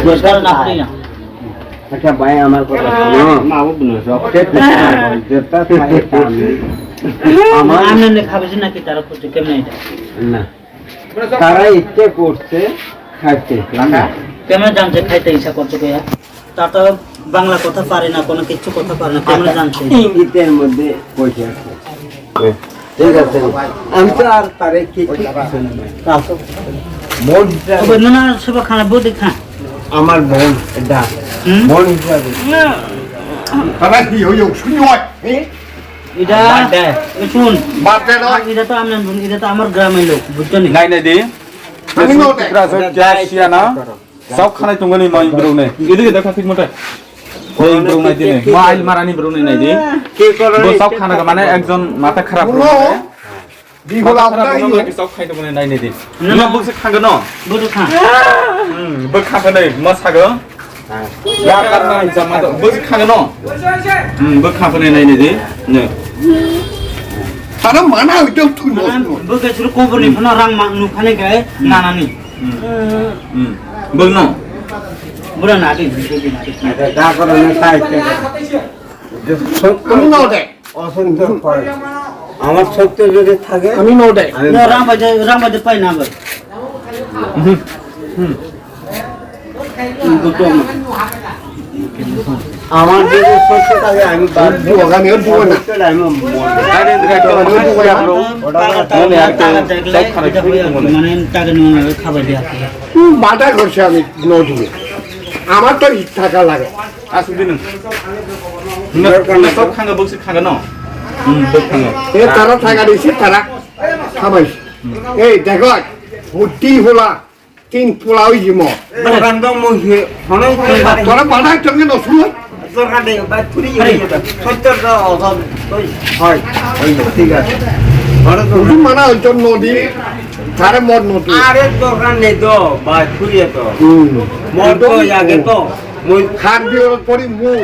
দোষার না করি না আচ্ছা ভাই আমার কথা শোনো মা বলুন সবচেয়ে যেটা থাকে আমার আমনে খাবে নাকি তারা করতে কেমন এটা না তারা ইচ্ছে করছে খাইতে কেমন জানছে খাইতে ইচ্ছা করছে কইয়া তাটা বাংলা কথা পারে না কোনো কিছু কথা পারে না কেমন জানছে ইঙ্গিতের মধ্যে কইছে আছে ঠিক আছে আমি তো আর তারে কিছু মন হিসাবে না সব খানা বউদি খা আমার মন এটা মন হিসাবে তারা কি হইও শুনি হয় এটা শুন বাদে না এটা তো আমরা এটা তো আমার গ্রামের লোক বুঝছো নি নাই নাই দি আমি নো দে যাইছিয়া না সব খানাই তুঙ্গনি নয় ব্রুনে এদিকে দেখো ঠিক মতে এই ব্রুনে দিনে মাইল মারানি ব্রুনে নাই দি কি করে সব খানা মানে একজন মাথা খারাপ দি হলা আপনার সব খাইতে মনে নাই নাই দি না বলছে খাগো ন বুঝো খা বল খাগো নাই মাছাগো ya karena zaman itu bus kangen no bus kangen ini nih nih তারা মানা হইতো তুই বউকে শুরু কোবনি ফনা রাং মাংনু খানে গায় নানানি bus no বুড়া না দিন যা করে না খাইতে আমি নো দে অসংখ্য ফল আমার সত্য যদি থাকে আমি নো দে রাম বাজে পাই না আবার আমার যদি সত্য থাকে আমি বাদ দিব ওখানে দিব না আমি ada yang dekat dengan dia bro মানে টাকা নিয়ে খাবার দেয়া বাটা করছে আমি নো দিবে আমার তো ইচ্ছা থাকা লাগে asal din সব খাঙ্গা বলছে খাঙ্গা ন বল খাঙ্গা এ তারা থাকা দিছে তারা খাবাইছে এই দেখো মুটি হলা তিন পোলাও জিম দোকান তো মুখে হনই তোরা বাটা চঙ্গে নসুল দোকান দে বাদ পুরি সত্যটা অভাব হয় ওই ঠিক আছে আর তুমি মানা হইতো নদী তারে মদ নদী আরে দোকান নেই তো বাদ পুরি তো মদ তো আগে তো খান দিয়ে পরি মুই